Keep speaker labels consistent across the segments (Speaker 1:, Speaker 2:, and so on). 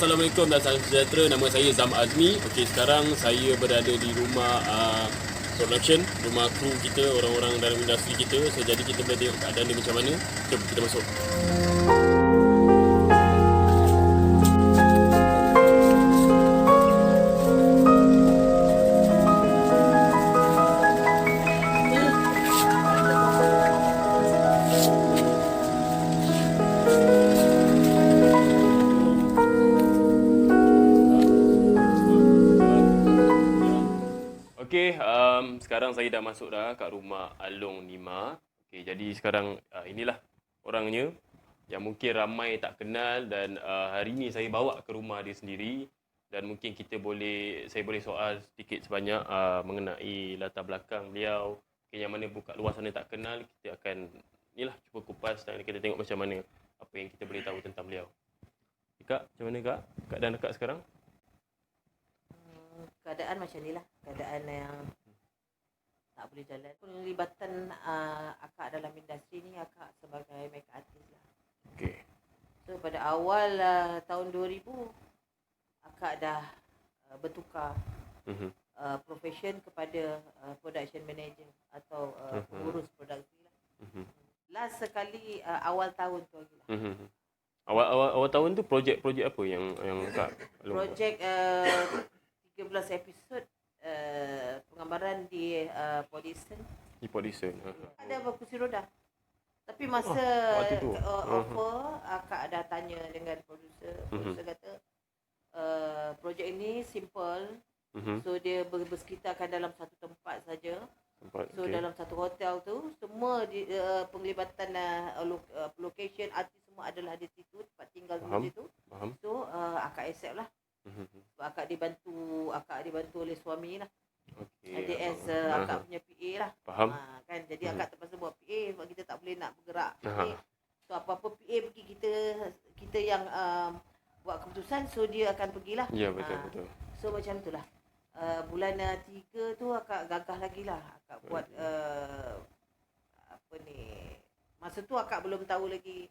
Speaker 1: Assalamualaikum dan salam sejahtera. Nama saya Zam Azmi. Okey, sekarang saya berada di rumah production, rumah kru kita, orang-orang dalam industri kita. So, jadi kita boleh tengok keadaan dia macam mana. Jom kita masuk. Okey, sekarang saya dah masuk dah kat rumah Along Nima. Okey, jadi sekarang inilah orangnya yang mungkin ramai tak kenal dan hari ni saya bawa ke rumah dia sendiri dan mungkin saya boleh soal sedikit sebanyak mengenai latar belakang beliau. Okay, yang mana buka luar sana tak kenal, kita akan inilah cuba kupas dan kita tengok macam mana apa yang kita boleh tahu tentang beliau. Kak, macam mana Kak? Keadaan Kak sekarang?
Speaker 2: Keadaan macam ni lah, keadaan yang tak boleh jalan. Penglibatan akak dalam industri ni, akak sebagai makeup artist lah.
Speaker 1: Okey.
Speaker 2: So pada awal tahun 2000, akak dah bertukar profession kepada production manager atau pengurus produksi lah. Last sekali awal tahun tu lagi lah.
Speaker 1: Awal tahun tu projek apa yang Kak
Speaker 2: Projek 13 episod penggambaran di Podison.
Speaker 1: di Podison.
Speaker 2: Ada berkursi roda. Tapi masa offer, akak dah tanya dengan producer. Producer kata projek ini simple. So dia bersekitarkan dalam satu tempat saja. So dalam satu hotel tu semua penglibatan location artis semua adalah di situ, tempat tinggal di situ. So akak accept lah. Sebab akak dibantu oleh suami lah. Dia as akak punya PA lah.
Speaker 1: Faham.
Speaker 2: Kan jadi akak terpaksa buat PA sebab kita tak boleh nak bergerak. So apa-apa PA pergi kita yang buat keputusan, so dia akan pergilah.
Speaker 1: Ya, betul.
Speaker 2: So macam itulah. Bulan 3 tu akak gagah lagi lah. Akak buat masa tu akak belum tahu lagi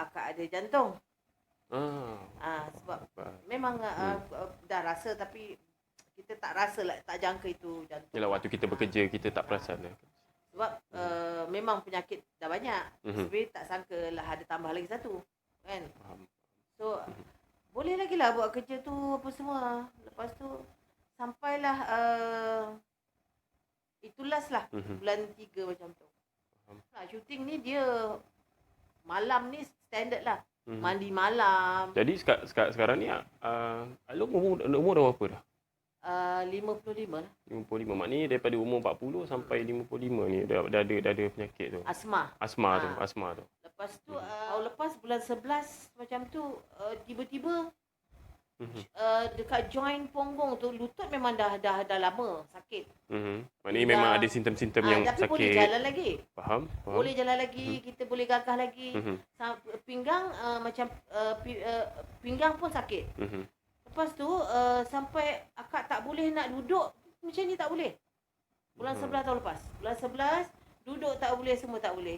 Speaker 2: akak ada jantung. Sebab memang dah rasa tapi kita tak rasa lah, tak jangka itu jantung.
Speaker 1: Yalah, waktu kita bekerja kita tak perasan lah.
Speaker 2: Sebab memang penyakit dah banyak. Tapi tak sangka lah ada tambah lagi satu. Kan? So boleh lagi lah buat kerja tu apa semua. Lepas tu sampailah itu last lah. Bulan 3 macam tu. Shooting ni dia malam ni standard lah. Mandi malam.
Speaker 1: Jadi sekarang ni Along umur dah berapa dah?
Speaker 2: 55 lah.
Speaker 1: 55. Maknanya daripada umur 40 sampai 55 ni dah ada penyakit tu.
Speaker 2: Asma
Speaker 1: tu.
Speaker 2: Lepas tu tahun lepas bulan 11 macam tu tiba-tiba dekat joint punggung tu lutut memang dah lama sakit.
Speaker 1: Maknanya memang ada simptom-simptom yang
Speaker 2: tapi
Speaker 1: sakit.
Speaker 2: Boleh jalan lagi.
Speaker 1: Faham?
Speaker 2: Boleh jalan lagi, kita boleh gagah lagi. Pinggang macam pinggang pun sakit. Lepas tu sampai akak tak boleh nak duduk macam ni, tak boleh. Bulan 11 tahun lepas. Bulan 11 duduk tak boleh, semua tak boleh.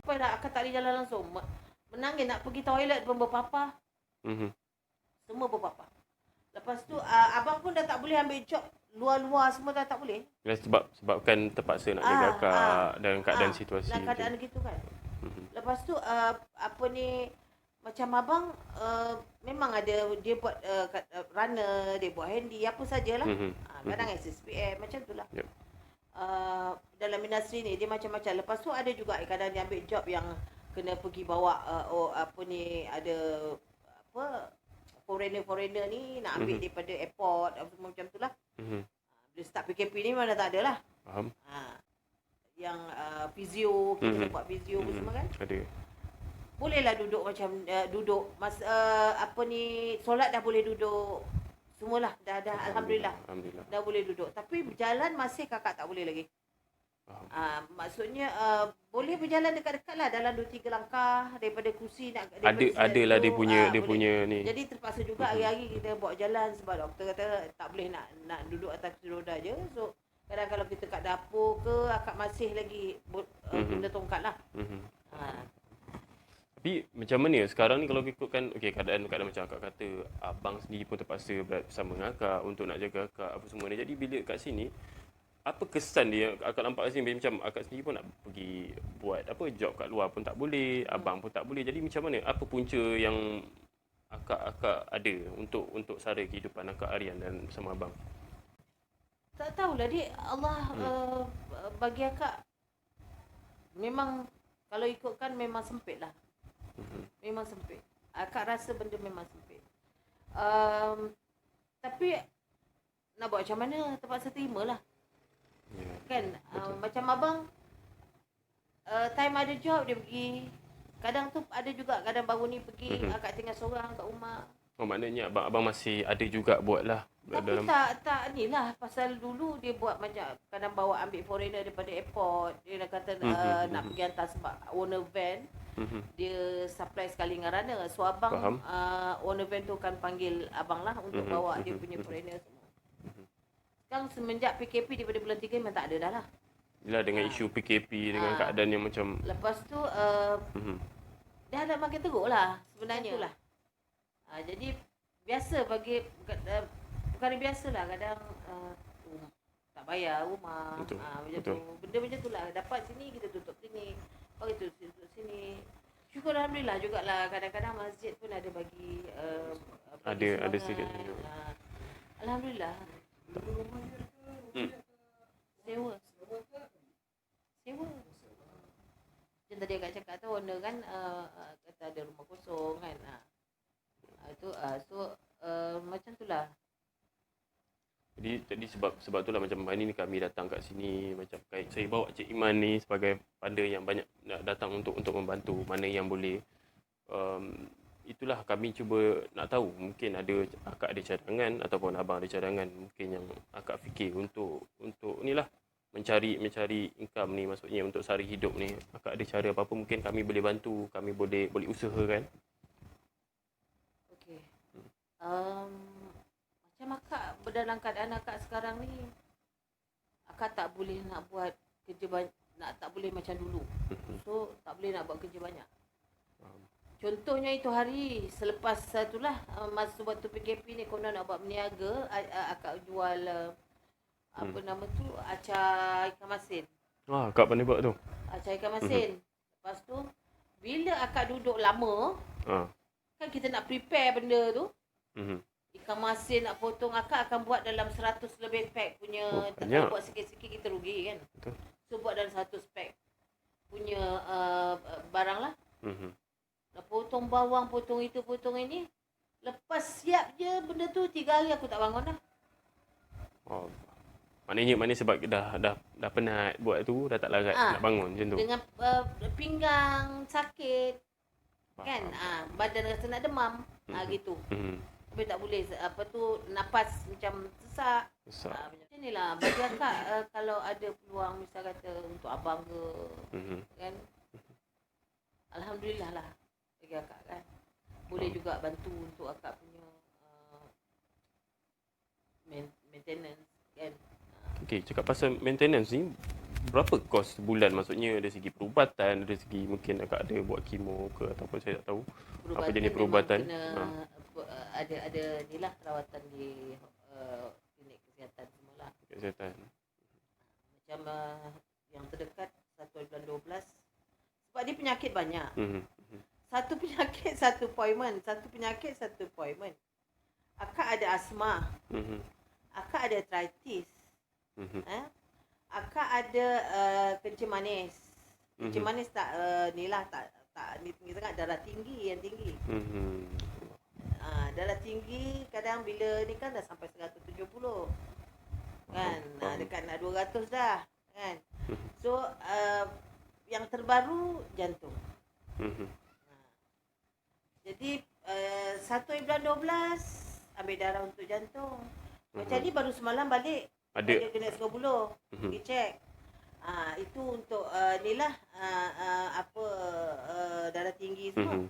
Speaker 2: Sampai dah akak tak boleh jalan langsung. Menangis nak pergi toilet pun berpapah. Semua berpapah. Lepas tu abang pun dah tak boleh ambil job luar-luar, semua dah tak boleh.
Speaker 1: Sebabkan terpaksa nak jaga akak dalam keadaan situasi
Speaker 2: dalam keadaan gitu kan. Lepas tu macam abang memang ada dia buat runner, dia buat handy, apa sajalah. Kadang SSPM macam itulah. Yep. Dalam industri ni dia macam-macam. Lepas tu ada juga kadang dia ambil job yang kena pergi bawa ada foreigner ni nak ambil daripada airport semua macam itulah. Bila start PKP ni memang dah tak ada lah.
Speaker 1: Faham.
Speaker 2: Yang physio, kita kena buat physio semua kan.
Speaker 1: Ada.
Speaker 2: Bolehlah duduk macam duduk solat dah boleh duduk. Semualah dah alhamdulillah. Dah boleh duduk. Tapi berjalan masih kakak tak boleh lagi. Maksudnya boleh berjalan dekat-dekat lah dalam 2-3 langkah daripada kursi nak
Speaker 1: adalah dia punya ni.
Speaker 2: Jadi terpaksa juga hari-hari kita bawa jalan sebab doktor kata tak boleh nak duduk atas kursi roda je. So kadang kalau kita kat dapur ke akak masih lagi guna tongkat lah.
Speaker 1: Tapi macam mana sekarang ni kalau ikutkan keadaan macam akak kata, abang sendiri pun terpaksa bersama dengan akak untuk nak jaga akak apa semua ni. Jadi bila kat sini, apa kesan dia akak nampak kat sini macam akak sendiri pun nak pergi buat apa job kat luar pun tak boleh, abang pun tak boleh. Jadi macam mana? Apa punca yang akak ada untuk sara kehidupan akak harian dan bersama abang?
Speaker 2: Tak tahulah dia Allah bagi akak memang kalau ikutkan memang sempit lah. Memang sempit. Akak rasa benda memang sempit. Tapi nak buat macam mana, terpaksa terima lah.
Speaker 1: Ya,
Speaker 2: Kan macam abang time ada job dia pergi. Kadang tu ada juga, kadang baru ni pergi, akak tinggal seorang kat rumah.
Speaker 1: Oh maknanya abang masih ada juga buat lah
Speaker 2: Tapi tak ni lah, pasal dulu dia buat macam kadang bawa ambil foreigner daripada airport. Dia nak kata nak pergi hantar sebab owner van. Dia supply sekali dengan runner. So abang owner van tu akan panggil abang lah untuk bawa dia punya foreigner semua. Sekarang semenjak PKP daripada bulan 3 memang tak ada dah lah.
Speaker 1: Yelah dengan isu PKP dengan keadaan yang macam
Speaker 2: lepas tu dia ada makin teruk lah sebenarnya lah. Jadi biasa bagi bukan biasa lah kadang tak bayar rumah.
Speaker 1: Betul,
Speaker 2: Macam
Speaker 1: betul.
Speaker 2: tu. Benda macam tu lah. Dapat sini kita tutup sini. Bagi tutup sini. Syukur Alhamdulillah jugalah kadang-kadang masjid pun ada bagi
Speaker 1: ada sikit.
Speaker 2: Alhamdulillah. Sewa. Macam tadi akak cakap tu owner kan kata ada rumah kosong kan. So macam tu lah.
Speaker 1: Jadi sebab itulah macam hari ni kami datang kat sini macam saya bawa Cik Iman ni sebagai panda yang banyak nak datang untuk membantu mana yang boleh. Itulah kami cuba nak tahu mungkin akak ada cadangan ataupun abang ada cadangan mungkin yang akak fikir untuk inilah mencari income ni, maksudnya untuk sara hidup ni. Akak ada cara apa-apa mungkin kami boleh bantu, kami boleh usahakan.
Speaker 2: Okey. Macam akak dalam keadaan akak sekarang ni, akak tak boleh nak buat kerja tak boleh macam dulu. So tak boleh nak buat kerja banyak. Contohnya itu hari selepas itulah masa waktu PKP ni konon nak buat berniaga, akak jual apa nama tu, acar ikan masin.
Speaker 1: Akak pandai buat tu.
Speaker 2: Acar ikan masin. Lepas tu bila akak duduk lama, kan kita nak prepare benda tu. Ikan masin nak potong, akak akan buat dalam 100 lebih pack punya. Kalau buat sikit-sikit kita rugi kan.
Speaker 1: Betul.
Speaker 2: So buat dalam 100 pack punya barang lah. Nak potong bawang, potong itu, potong ini. Lepas siap je benda tu 3 hari aku tak bangun dah.
Speaker 1: Maknanya sebab dah penat buat tu, dah tak larat nak bangun macam tu.
Speaker 2: Dengan pinggang sakit. Kan? Badan rasa nak demam. Gitu. Tapi tak boleh nafas macam sesak. Macam ni lah. Bagi akak kalau ada peluang misal kata untuk abang ke kan. Alhamdulillah lah bagi akak kan. Boleh juga bantu untuk akak punya maintenance kan.
Speaker 1: Okey, cakap pasal maintenance ni, berapa kos sebulan? Maksudnya dari segi perubatan, dari segi mungkin akak ada buat kemo ke ataupun saya tak tahu. Apa jenis perubatan?
Speaker 2: Ada ni lah rawatan di klinik kesihatan semualah.
Speaker 1: Kesihatan.
Speaker 2: Macam yang terdekat 1 bulan 12. Sebab dia penyakit banyak. Satu penyakit satu appointment, satu penyakit satu appointment. Akak ada asma. Akak ada arthritis. Akak ada kencing manis. Kencing manis tak ni lah tak ni tinggi sangat, darah tinggi yang tinggi. Darah tinggi kadang bila ni kan dah sampai 170. Kan? Dekat nak 200 dah, kan? So yang terbaru jantung. Jadi 1 bulan 12 ambil darah untuk jantung. Macam ni baru semalam balik. Ada kena Skobuluh. Pergi cek. Itu untuk ni lah darah tinggi semua.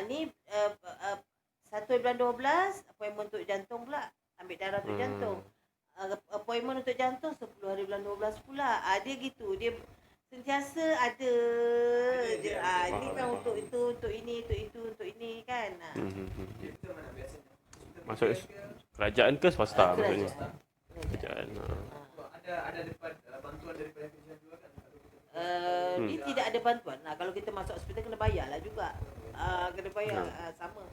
Speaker 2: Ni 1 bulan 12 appointment untuk jantung pula. Ambil darah untuk jantung. Appointment untuk jantung 10 hari bulan 12 pula. Dia gitu. Dia sentiasa ada je. Ini kan untuk itu, untuk ini, untuk itu, untuk ini kan.
Speaker 1: Maksud kerajaan ke swasta maksudnya?
Speaker 2: Kerajaan.
Speaker 1: Kerajaan.
Speaker 3: Ada bantuan daripada kerajaan juga kan?
Speaker 2: Dia tidak ada bantuan. Kalau kita masuk hospital kena bayar lah juga. Kena bayar sama.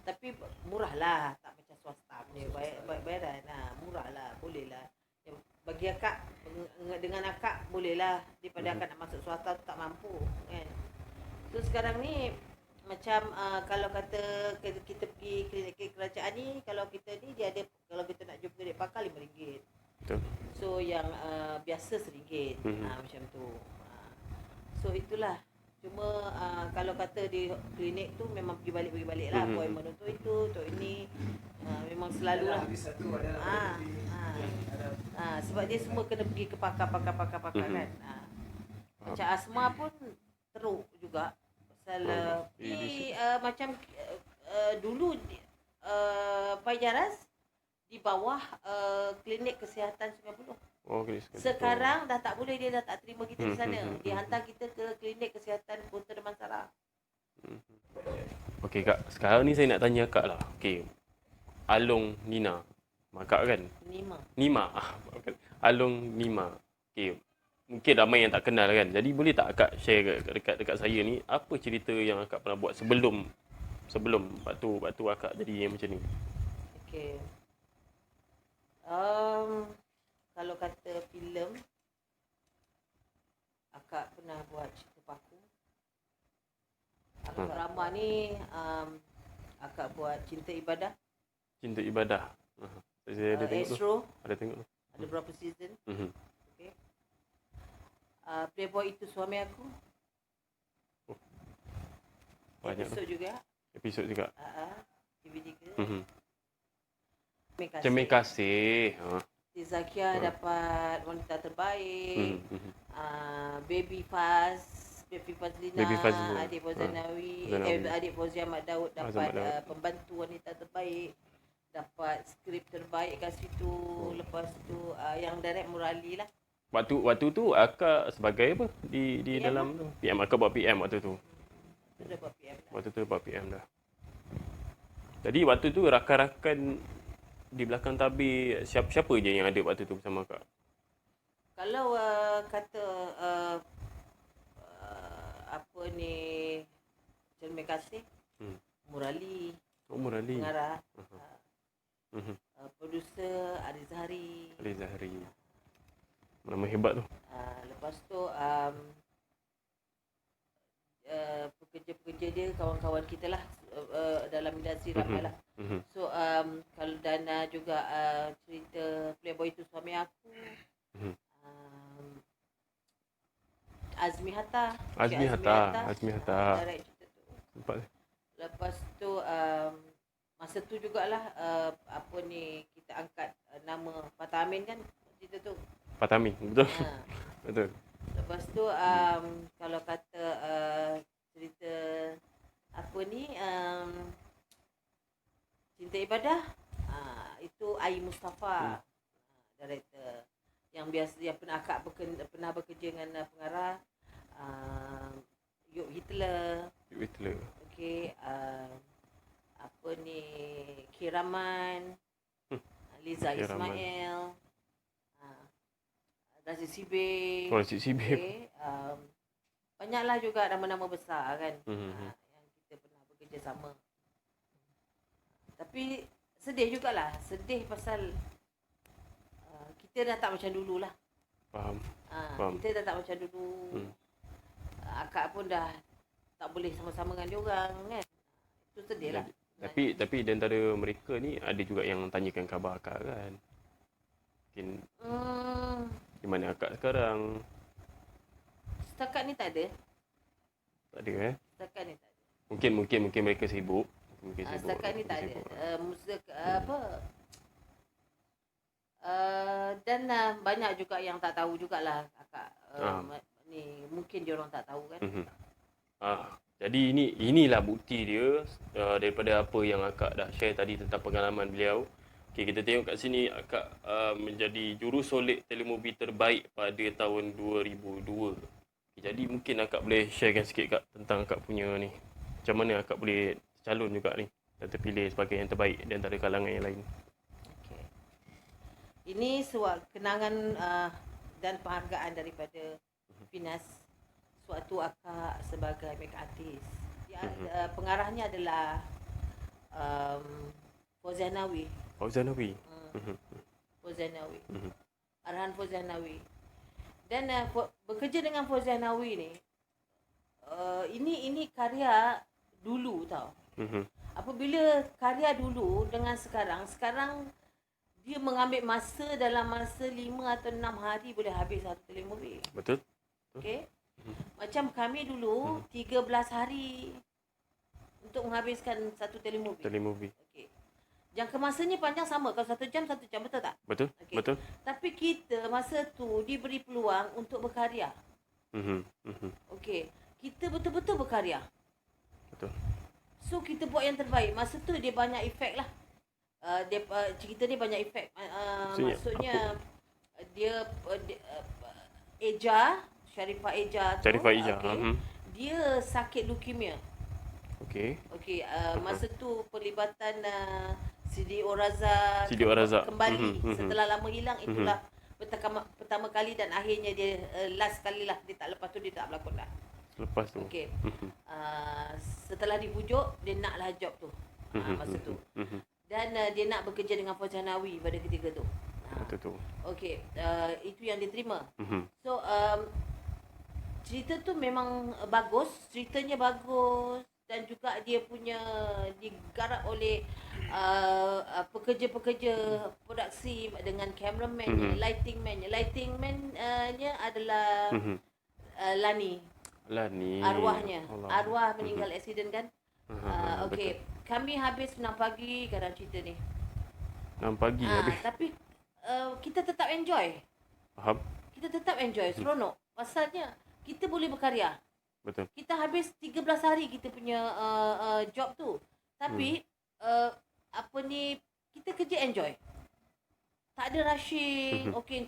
Speaker 2: Tapi murah lah, tak macam swasta punya bayaran. Murah lah, boleh lah. Bagi akak, dengan akak boleh lah. Daripada akak nak masuk swasta tu tak mampu kan. So sekarang ni macam kalau kata kita pergi klinik kerajaan ni, kalau kita ni dia ada, kalau kita nak jumpa klinik pakar RM5.
Speaker 1: Betul.
Speaker 2: So yang biasa RM1. Macam tu. So itulah. Cuma kalau kata di klinik tu memang pergi balik lah. Appointment untuk itu, untuk ini. Memang selalu lah. Sebab dia semua kena pergi ke pakar kan. Macam asma pun teruk juga. Pasal macam dulu Pajaras di bawah klinik kesihatan Sungai Buloh. Sekarang dah tak boleh, dia dah tak terima kita di sana. Dia hantar kita ke klinik kesihatan Kota Damansara.
Speaker 1: Okey Kak, sekarang ni saya nak tanya Kak lah. Okey. Along Nina. Kak kan? Nima. Along Nima. Okey. Mungkin ramai yang tak kenal kan. Jadi boleh tak Kak share dekat saya ni apa cerita yang Kak pernah buat sebelum waktu Kak jadi yang macam ni?
Speaker 2: Okey. Kalau kata filem, akak pernah buat cerita paku. Akak drama ni akak buat Cinta Ibadah.
Speaker 1: Cinta Ibadah. Saya ada tengok
Speaker 2: Astro.
Speaker 1: Ada tengok tu.
Speaker 2: Ada berapa season? Okey. Playboy Itu Suami Aku.
Speaker 1: Banyak episod juga.
Speaker 2: TV3.
Speaker 1: Terima kasih.
Speaker 2: Zakia dapat wanita terbaik. Baby Fazlina, adik Fazanawi, adik Fauzia Ahmad Daud dapat pembantu wanita terbaik. Dapat skrip terbaik kat situ. Lepas tu yang direct Murali lah.
Speaker 1: Waktu tu Akak sebagai apa di dalam tu? PM. Akak buat PM waktu tu.
Speaker 2: Dah buat PM dah.
Speaker 1: Waktu tu buat PM dah. Jadi waktu tu rakan-rakan di belakang tabir siapa je yang ada waktu tu bersama Kak?
Speaker 2: Kalau kata apa ni, terima kasih. Murali.
Speaker 1: Murali.
Speaker 2: Pengarah. Producer Ariz Zahari.
Speaker 1: Nama hebat tu.
Speaker 2: Lepas tu pekerja-pekerja dia, kawan-kawan kita lah dalam industri ramai lah. So kalau Dana juga cerita Playboy Itu Suami Aku. Azmi Hatta. Direct cerita tu.
Speaker 1: Nampak.
Speaker 2: Lepas tu masa tu jugalah apa ni, kita angkat nama Fatah Amin kan cerita tu.
Speaker 1: Fatah Amin, betul. Betul.
Speaker 2: Lepas tu kalau kata cerita apa ni, Cinta Ibadah, itu Ai Mustafa, director yang pernah bekerja dengan pengarah Yuk Hitler. Okey, apa ni, Kiraman, Liza Ismail, Razif Sibir. Okay. Banyaklah juga nama-nama besar kan. Yang kita pernah bekerja sama. Tapi sedih jugalah. Sedih pasal kita dah tak macam dulu lah.
Speaker 1: Faham.
Speaker 2: Kita dah tak macam dulu. Akak pun dah tak boleh sama-sama dengan diorang kan. Itu sedih lah.
Speaker 1: Tapi di antara mereka ni ada juga yang tanyakan khabar Akak kan. Mungkin di mana Akak sekarang?
Speaker 2: Setakat ni tak ada.
Speaker 1: Tak ada
Speaker 2: Setakat ni tak ada.
Speaker 1: Mungkin mereka sibuk.
Speaker 2: Setakat ni tak ada. Dan banyak juga yang tak tahu jugalah Akak. Ni mungkin dia orang tak tahu kan.
Speaker 1: Jadi inilah bukti dia daripada apa yang Akak dah share tadi tentang pengalaman beliau. Okey, kita tengok kat sini Akak menjadi jurusolek telemovie terbaik pada tahun 2002. Jadi mungkin akak boleh sharekan sikit Kak tentang akak punya ni. Macam mana akak boleh calon juga ni dan terpilih sebagai yang terbaik di antara kalangan yang lain.
Speaker 2: Okey. Ini kenangan dan penghargaan daripada Finas sewaktu akak sebagai makeup artist. Pengarahnya adalah Fauzanawi.
Speaker 1: Fauzanawi.
Speaker 2: Fauzanawi. Arahan Fauzanawi. Dan bekerja dengan Fauzanawi ni, ini karya dulu tau. Apabila karya dulu dengan sekarang dia mengambil masa, dalam masa 5 atau 6 hari boleh habis satu telemovie.
Speaker 1: Betul?
Speaker 2: Okey. Macam kami dulu 13 hari untuk menghabiskan satu telemovie.
Speaker 1: Telemovie.
Speaker 2: Okey. Jangka masanya panjang sama. Kalau 1 jam, betul tak?
Speaker 1: Betul?
Speaker 2: Okay.
Speaker 1: Betul.
Speaker 2: Tapi kita masa tu diberi peluang untuk berkarya. Okey. Kita betul-betul berkarya.
Speaker 1: Betul.
Speaker 2: So kita buat yang terbaik. Masa tu dia banyak efek lah. Cerita dia banyak efek. Maksudnya dia Eja, Sharifah Eja tu.
Speaker 1: Sharifah Eja.
Speaker 2: Okay, dia sakit leukemia.
Speaker 1: Okey.
Speaker 2: Okey, masa tu pelibatan Sidi Oraza kembali setelah lama hilang. Itulah pertama kali dan akhirnya dia last kali lah. Dia tak, lepas tu dia tak berlakon dah.
Speaker 1: Lepas tu.
Speaker 2: Okey. Setelah dipujuk, dia naklah job tu. Masa tu. Dan dia nak bekerja dengan Fauzanawi pada ketika tu.
Speaker 1: Betul tu.
Speaker 2: Okey, itu yang diterima. So cerita tu memang bagus, ceritanya bagus dan juga dia punya digarap oleh pekerja-pekerja produksi dengan cameraman, lighting man-nya adalah Lani. Arwahnya. Arwah meninggal accident kan? Okey. Kami habis 6 pagi kadang cerita ni.
Speaker 1: 6 pagi habis.
Speaker 2: Tapi kita tetap enjoy.
Speaker 1: Faham?
Speaker 2: Kita tetap enjoy, seronok. Pasalnya kita boleh berkarya.
Speaker 1: Betul.
Speaker 2: Kita habis 13 hari kita punya job tu. Tapi kita kerja enjoy. Tak ada rushing. Okey,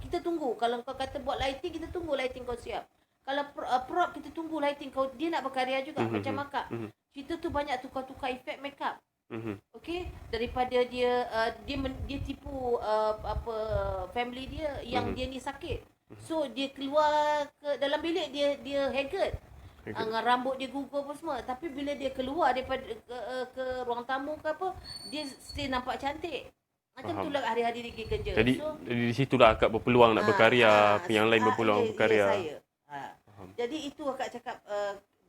Speaker 2: kita tunggu. Kalau kau kata buat lighting, kita tunggu lighting kau siap. Kalau prop, kita tunggu lighting kau. Dia nak berkarya juga macam Akak. Cerita tu banyak tukar-tukar efek makeup. Okey, daripada dia tipu family dia yang dia ni sakit. So dia keluar ke dalam bilik, dia haggard. Rambut dia gugur apa semua. Tapi bila dia keluar daripada ke ruang tamu ke apa, dia still nampak cantik. Macam itulah hari-hari dia pergi kerja.
Speaker 1: Jadi di situlah Akak berpeluang nak berkarya, yang lain berpeluang berkarya.
Speaker 2: Saya. Jadi itu Akak cakap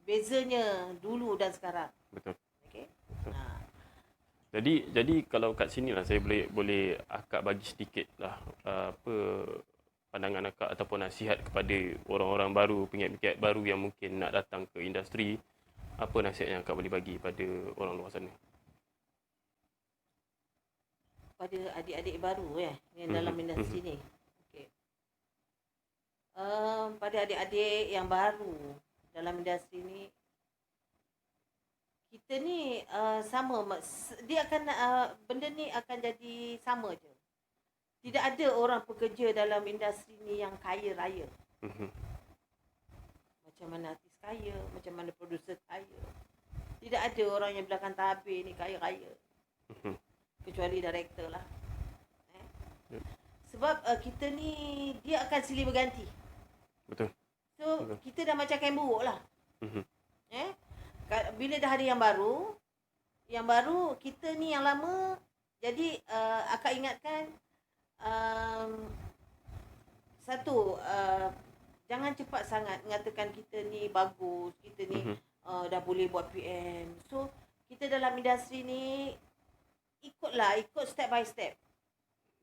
Speaker 2: bezanya dulu dan sekarang.
Speaker 1: Betul.
Speaker 2: Okey.
Speaker 1: Jadi kalau kat sini lah saya boleh Akak bagi sedikit lah pandangan Akak ataupun nasihat kepada orang-orang baru, pengiat-pengiat baru yang mungkin nak datang ke industri. Apa nasihat yang Akak boleh bagi pada orang luar sana?
Speaker 2: Pada adik-adik baru yang dalam industri ni. Okey. Pada adik-adik yang baru dalam industri ni, kita ni sama, dia akan benda ni akan jadi sama je. Tidak ada orang pekerja dalam industri ni yang kaya raya. Macam mana artis kaya, macam mana producer kaya. Tidak ada orang yang belakang tabir ni kaya raya. Kecuali director lah. Sebab kita ni dia akan silih berganti.
Speaker 1: Betul.
Speaker 2: So kita dah macam kain buruk lah. Bila dah ada yang baru kita ni yang lama. Jadi Akak ingatkan satu, jangan cepat sangat mengatakan kita ni bagus, kita ni dah boleh buat PM. So kita dalam industri ni ikut step by step.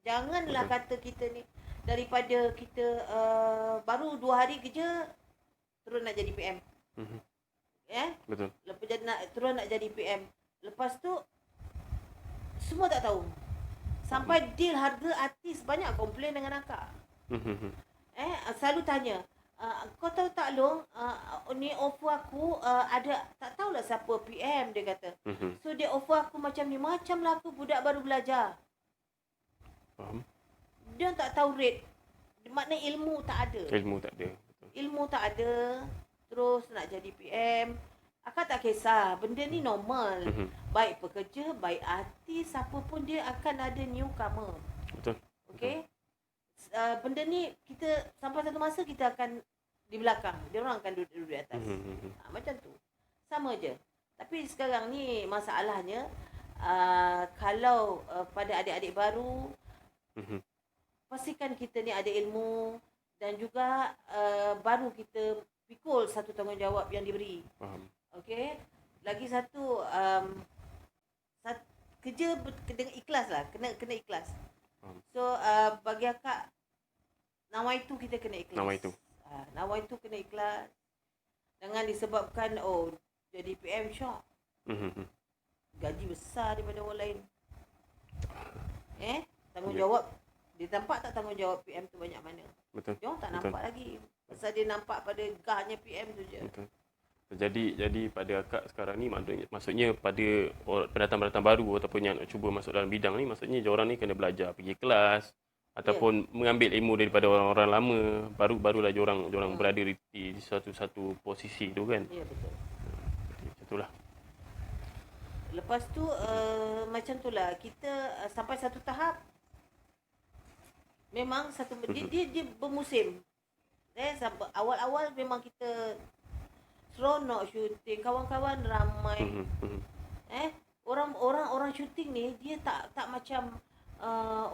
Speaker 2: Janganlah kata kita ni daripada kita baru 2 hari kerja terus nak jadi PM.
Speaker 1: Betul.
Speaker 2: Lepas terus nak jadi PM. Lepas tu semua tak tahu. Sampai deal harga artis banyak komplain dengan Akak. Selalu tanya, kau tahu tak Long, ni offer aku ada, tak tahulah siapa PM dia kata. So dia offer aku macam ni, macamlah aku budak baru belajar.
Speaker 1: Faham?
Speaker 2: Dia tak tahu rate. Maknanya ilmu tak ada.
Speaker 1: Ilmu tak ada. Betul.
Speaker 2: ilmu tak ada, terus nak jadi PM, akak tak kisah. Benda ni normal. Baik pekerja, baik artis, siapa pun dia akan ada newcomer.
Speaker 1: Betul.
Speaker 2: Okey? Benda ni kita sampai satu masa kita akan di belakang. Dia orang akan duduk di atas. Macam tu. Sama je. Tapi sekarang ni masalahnya kalau pada adik-adik baru pastikan kita ni ada ilmu dan juga baru kita pikul satu tanggungjawab yang diberi.
Speaker 1: Faham.
Speaker 2: Okey. Lagi satu kerja dengan ikhlas lah, kena ikhlas. So bagi akak nawaitu kita kena ikhlas. Nawaitu kena ikhlas. Jangan disebabkan jadi PM syok. Gaji besar daripada orang lain. Tanggungjawab dia nampak tak tanggungjawab PM tu banyak mana?
Speaker 1: Betul.
Speaker 2: Dia orang tak nampak lagi. Pasal dia nampak pada gahnya PM tu je.
Speaker 1: Betul. Jadi pada akak sekarang ni maksudnya pada pendatang-pendatang baru ataupun yang nak cuba masuk dalam bidang ni, maksudnya diorang ni kena belajar pergi kelas ataupun mengambil ilmu daripada orang-orang lama, barulah diorang berada di satu posisi tu kan.
Speaker 2: Ya, betul.
Speaker 1: Macam itulah.
Speaker 2: Lepas tu macam itulah kita sampai satu tahap memang dia bermusim. Awal-awal memang kita seronok syuting, kawan-kawan ramai. Orang syuting ni dia tak macam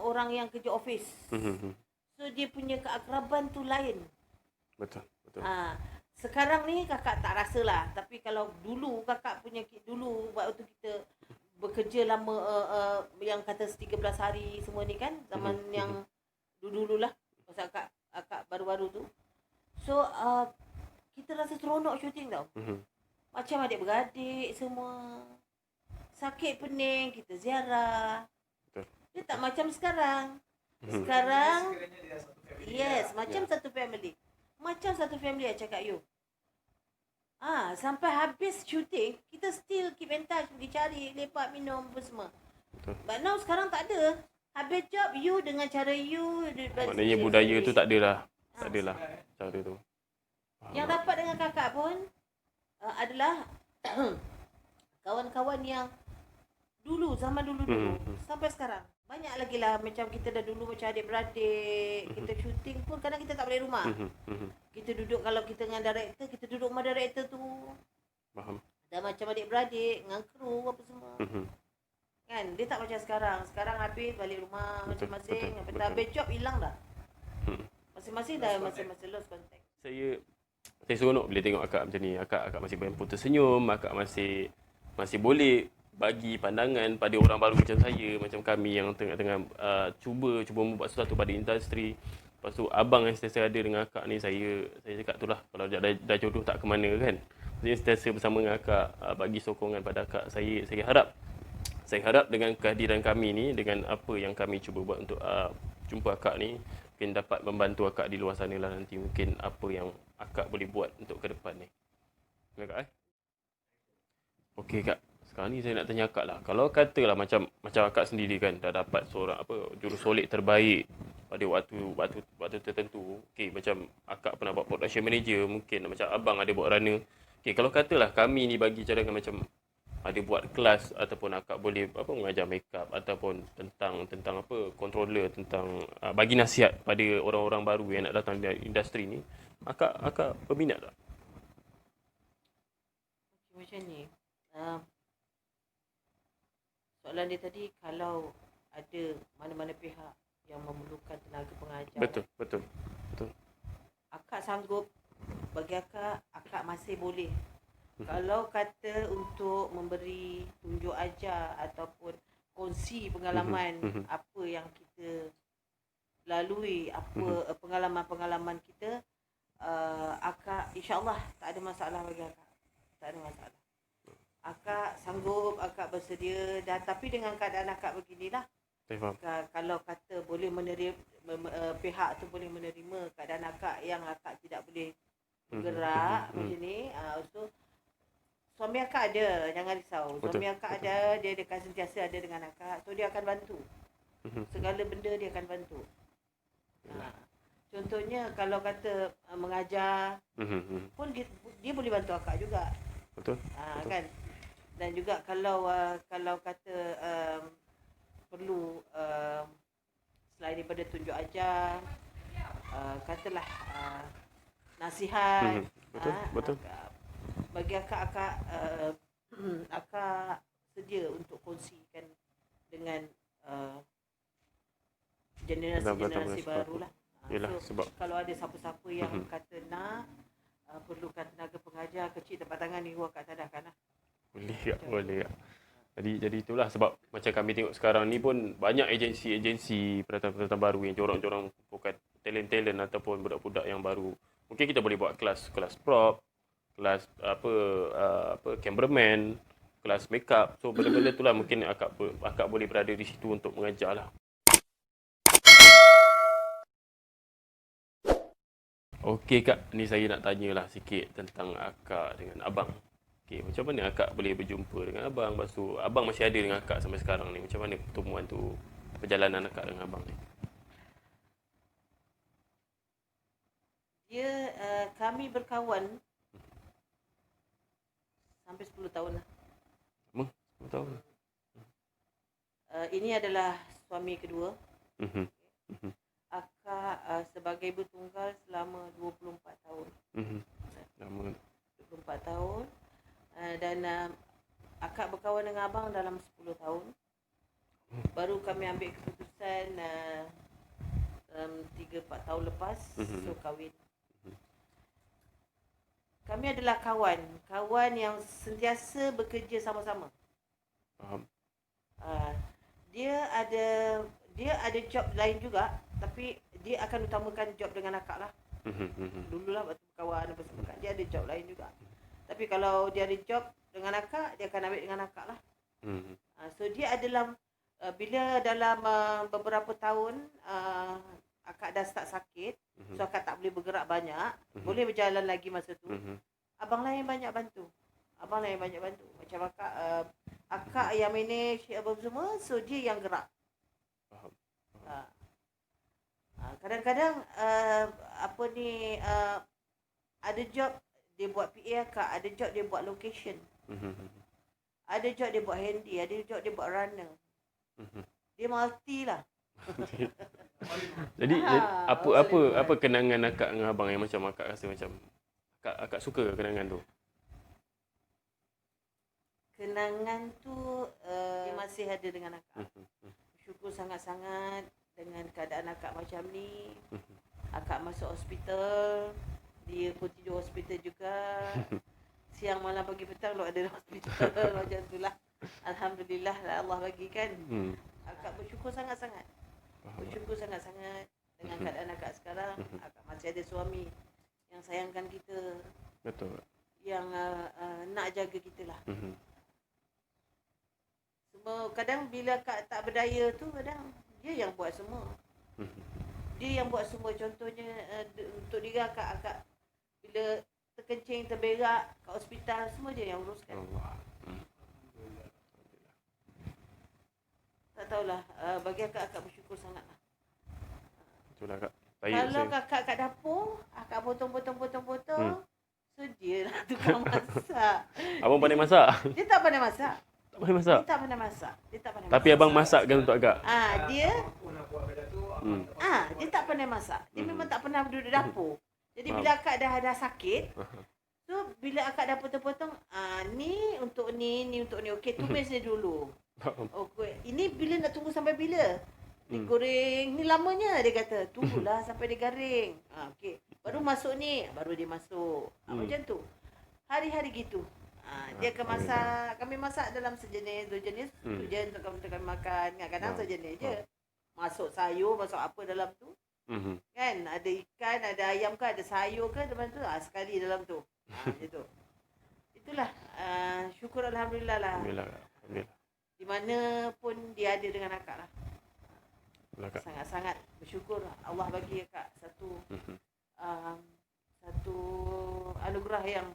Speaker 2: orang yang kerja office. So dia punya keakraban tu lain.
Speaker 1: Betul.
Speaker 2: Sekarang ni kakak tak rasa lah. Tapi kalau dulu kakak punya dulu waktu kita bekerja lama yang kata 13 hari semua ni kan, zaman yang dulu lah. Pasal akak baru-baru tu. So kita rasa seronok syuting tau. Macam adik-beradik semua. Sakit pening kita ziarah.
Speaker 1: Betul.
Speaker 2: Dia tak macam sekarang. Sekarang macam satu family. Macam satu family I cakap you. Sampai habis syuting kita still keep in touch, pergi cari, lepak, minum apa semua.
Speaker 1: Betul.
Speaker 2: But now sekarang tak ada. Habis job you dengan cara you.
Speaker 1: Maknanya budaya tu tak adalah. Tak adalah cara tu.
Speaker 2: Yang dapat dengan kakak pun adalah kawan-kawan yang zaman dulu sampai sekarang. Banyak lagi lah macam kita dah dulu macam adik-beradik, kita syuting pun kadang kita tak balik rumah. Kita duduk, kalau kita dengan director, kita duduk rumah director tu.
Speaker 1: Faham.
Speaker 2: Dah macam adik-beradik, dengan kru apa semua. Kan, dia tak macam sekarang. Sekarang habis balik rumah masing-masing. Habis job hilang dah. Masing-masing dah masing-masing lost contact.
Speaker 1: Saya seronok bila tengok akak macam ni. Akak masih mampu tersenyum, akak masih boleh bagi pandangan pada orang baru macam saya, macam kami yang tengah cuba membuat sesuatu pada industri. Lepas tu abang yang sentiasa ada dengan akak ni, saya cakap itulah, kalau dah jodoh tak ke mana kan. Maksudnya sentiasa bersama dengan akak, bagi sokongan pada akak. Saya harap dengan kehadiran kami ni, dengan apa yang kami cuba buat untuk jumpa akak ni, mungkin dapat membantu akak di luar sana lah nanti, mungkin apa yang akak boleh buat untuk ke depan ni. Kak? Okey kak. Sekarang ni saya nak tanya akak lah. Kalau katalah macam akak sendiri kan dah dapat seorang jurusolek terbaik pada waktu tertentu. Okey, macam akak pernah buat production manager, mungkin macam abang ada buat runner. Okey, kalau katalah kami ni bagi cadangan macam ada buat kelas ataupun akak boleh mengajar makeup ataupun tentang controller, tentang bagi nasihat pada orang-orang baru yang nak datang di industri ni, akak berminat tak?
Speaker 2: Macam ni. Soalan dia tadi, kalau ada mana-mana pihak yang memerlukan tenaga pengajar.
Speaker 1: Betul.
Speaker 2: Akak sanggup, bagi akak masih boleh. Kalau kata untuk memberi tunjuk ajar ataupun kongsi pengalaman apa yang kita lalui, apa pengalaman-pengalaman kita, akak insya-Allah tak ada masalah bagi akak. Tak ada masalah. Akak sanggup, akak bersedia dah, tapi dengan keadaan akak beginilah. Kalau kata boleh menerima, pihak tu boleh menerima keadaan akak yang akak tidak boleh bergerak macam ni, so suami akak ada, jangan risau. Suami akak ada, dia akan sentiasa ada dengan akak. So dia akan bantu. Segala benda dia akan bantu. So Contohnya kalau kata mengajar pun dia boleh bantu akak juga.
Speaker 1: Betul. Betul.
Speaker 2: Kan. Dan juga kalau kata perlu selain daripada tunjuk ajar, katalah nasihat.
Speaker 1: Betul. Betul.
Speaker 2: Bagi akak akak sedia untuk kongsikan dengan generasi baru lah.
Speaker 1: Yalah,
Speaker 2: So,
Speaker 1: sebab
Speaker 2: kalau ada siapa-siapa yang kata nak perlukan tenaga pengajar kecil tempat tangan ni, akak sadarkan lah.
Speaker 1: Boleh. Jadi itulah sebab macam kami tengok sekarang ni pun banyak agensi pendatang baru yang corang bukan talent ataupun budak-budak yang baru. Mungkin kita boleh buat kelas prop, kelas cameraman, kelas makeup. So benda-benda itulah mungkin akak boleh berada di situ untuk mengajar lah. Okey Kak, ni saya nak tanyalah sikit tentang akak dengan abang. Okey, macam mana akak boleh berjumpa dengan abang? Lepas tu, abang masih ada dengan akak sampai sekarang ni. Macam mana pertemuan tu, perjalanan akak dengan abang ni?
Speaker 2: Dia, kami berkawan sampai 10 tahun lah.
Speaker 1: 10 tahun?
Speaker 2: Ini adalah suami kedua.
Speaker 1: Mhm.
Speaker 2: Akak sebagai ibu tunggal selama 24 tahun.
Speaker 1: Lama.
Speaker 2: 24 tahun. Dan akak berkawan dengan abang dalam 10 tahun. Baru kami ambil keputusan 3-4 tahun lepas, so kahwin. Kami adalah kawan yang sentiasa bekerja sama-sama.
Speaker 1: Faham.
Speaker 2: Dia ada job lain juga, tapi dia akan utamakan job dengan akak lah. Dululah waktu berkawan apa semua kan, dia ada job lain juga. Tapi kalau dia ada job dengan akak, dia akan ambil dengan akak lah. So dia adalah bila dalam beberapa tahun akak dah start sakit, so akak tak boleh bergerak banyak, boleh berjalan lagi masa tu. Abang lain banyak bantu. Macam akak yang manage apa semua, so dia yang gerak.
Speaker 1: Faham.
Speaker 2: Kadang-kadang ada job dia buat PA akak, ada job dia buat location, ada job dia buat handy, ada job dia buat runner. Dia multi lah.
Speaker 1: Jadi apa kenangan akak dengan abang yang macam akak rasa macam akak suka kenangan tu?
Speaker 2: Kenangan tu dia masih ada dengan akak. Syukur sangat-sangat dengan keadaan akak macam ni. Akak masuk hospital, dia pun tidur hospital juga. Siang malam pagi petang lu ada hospital macam itulah. Alhamdulillah lah Allah bagi kan. Akak bersyukur sangat-sangat. Dengan keadaan akak sekarang. Akak masih ada suami yang sayangkan kita.
Speaker 1: Betul.
Speaker 2: Yang nak jaga kita lah. Semua kadang bila akak tak berdaya tu, kadang dia yang buat semua. Dia yang buat semua. Contohnya untuk diri akak bila terkencing, terberak kat hospital, semua dia yang uruskan.
Speaker 1: Allah.
Speaker 2: Tak tahulah, bagi akak bersyukur sangat lah.
Speaker 1: Itulah Kak.
Speaker 2: Kalau kakak kat dapur, akak potong. So dia lah tukang masak.
Speaker 1: Abang pandai masak?
Speaker 2: Dia tak pandai masak.
Speaker 1: Tak pandai masak?
Speaker 2: Dia tak pandai masak.
Speaker 1: Tapi abang masakkan untuk agak?
Speaker 2: Dia tak pandai masak. Dia memang tak pernah duduk dapur. Jadi bila akak dah sakit, so bila akak dah potong-potong, ni untuk ni untuk ni. Okey, tumis ni dulu. Okay. Ini bila nak tunggu sampai bila? Digoreng ni lamanya, dia kata. Tunggulah sampai dia garing. Okey. Baru masuk ni, baru dia masuk. Macam tu. Hari-hari gitu. Dia akan masak. Kami masak dalam sejenis, dua jenis. Tu je untuk kami makan. Kadang-kadang sejenis je. Masuk sayur, masuk apa dalam tu. Kan? Ada ikan, ada ayam ke, ada sayur ke dalam tu. Sekali dalam tu. Macam tu. Itulah. Syukur Alhamdulillah lah.
Speaker 1: Alhamdulillah.
Speaker 2: Di mana pun dia ada dengan akak lah. Sangat-sangat bersyukur Allah bagi akak satu anugerah yang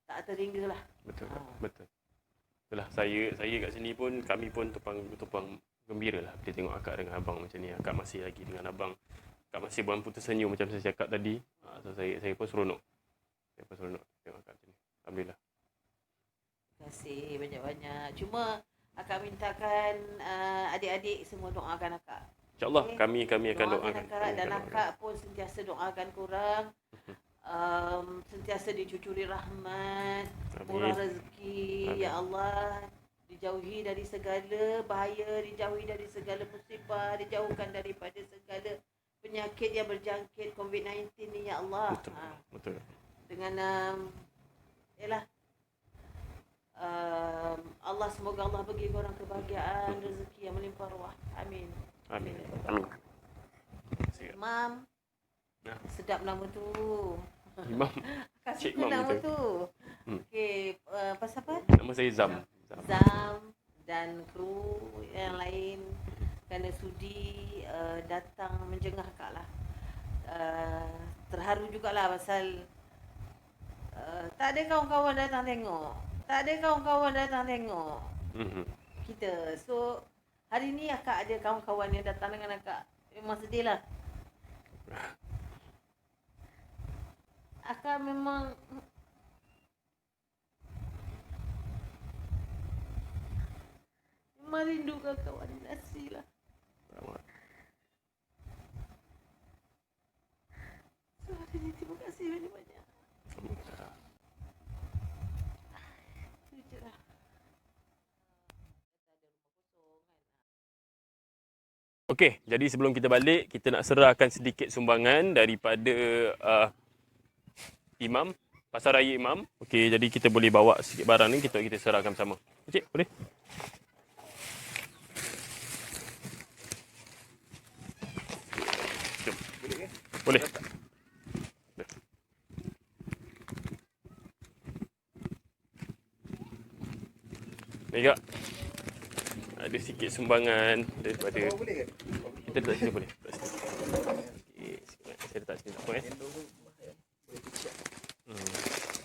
Speaker 2: tak terhingga lah.
Speaker 1: Betul. Itulah saya kat sini pun, kami pun tupang gembira lah bila tengok akak dengan abang macam ni. Akak masih lagi dengan abang Kak masih buat putus senyum macam saya cakap tadi. So saya pun seronok. Tengok Kak macam ni. Alhamdulillah.
Speaker 2: Terima kasih banyak-banyak. Cuma akak mintakan adik-adik semua doakan akak.
Speaker 1: InsyaAllah
Speaker 2: Okay.
Speaker 1: kami akan doakan.
Speaker 2: Akak dan akak pun sentiasa doakan korang. Sentiasa dicucuri rahmat, murah rezeki.
Speaker 1: Amin.
Speaker 2: Ya Allah, dijauhi dari segala bahaya, dijauhi dari segala musibah, dijauhkan daripada segala penyakit yang berjangkit COVID-19 ni, ya Allah.
Speaker 1: Betul.
Speaker 2: Dengan yalah, Allah, semoga Allah bagi korang kebahagiaan, rezeki yang melimpah ruah. Amin.
Speaker 1: Amin.
Speaker 2: Imam, sedap nama tu.
Speaker 1: Imam.
Speaker 2: Kak
Speaker 1: Cik
Speaker 2: suka
Speaker 1: Imam
Speaker 2: nama
Speaker 1: tu.
Speaker 2: tu. Okey, pasal apa?
Speaker 1: Nama saya Zam.
Speaker 2: Zam dan kru yang lain kerana sudi datang menjengah Kak lah. Terharu jugalah pasal tak ada kawan-kawan datang tengok. Kita. So, hari ni akak ada kawan-kawan yang datang dengan akak. Memang sedih lah. Akak memang rindukan kawan nasi lah. So, hari ni terima kasih banyak-banyak. Itu je lah.
Speaker 1: Okey, jadi sebelum kita balik, kita nak serahkan sedikit sumbangan daripada Imam, Pasar Raya Imam. Okey, jadi kita boleh bawa sikit barang ni, kita serahkan bersama. Cik, boleh? Jom. Boleh. Ni Kak. Ada sikit sumbangan daripada kita letak sini boleh. Okey, saya letak sini tak apa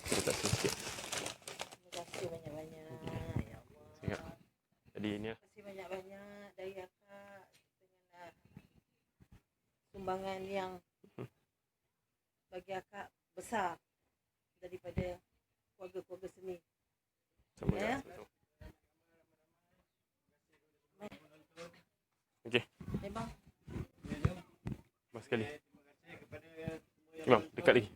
Speaker 1: Saya letak sini sikit.
Speaker 2: Terima kasih banyak-banyak. Ya Allah.
Speaker 1: Siap. Jadi ini lah.
Speaker 2: Terima kasih banyak-banyak dari akak dengan sumbangan yang bagi akak besar daripada keluarga-keluarga seni.
Speaker 1: Sama
Speaker 2: Ya.
Speaker 1: Okey.
Speaker 2: Memang.
Speaker 1: Mas sekali. Imam, dekat lagi.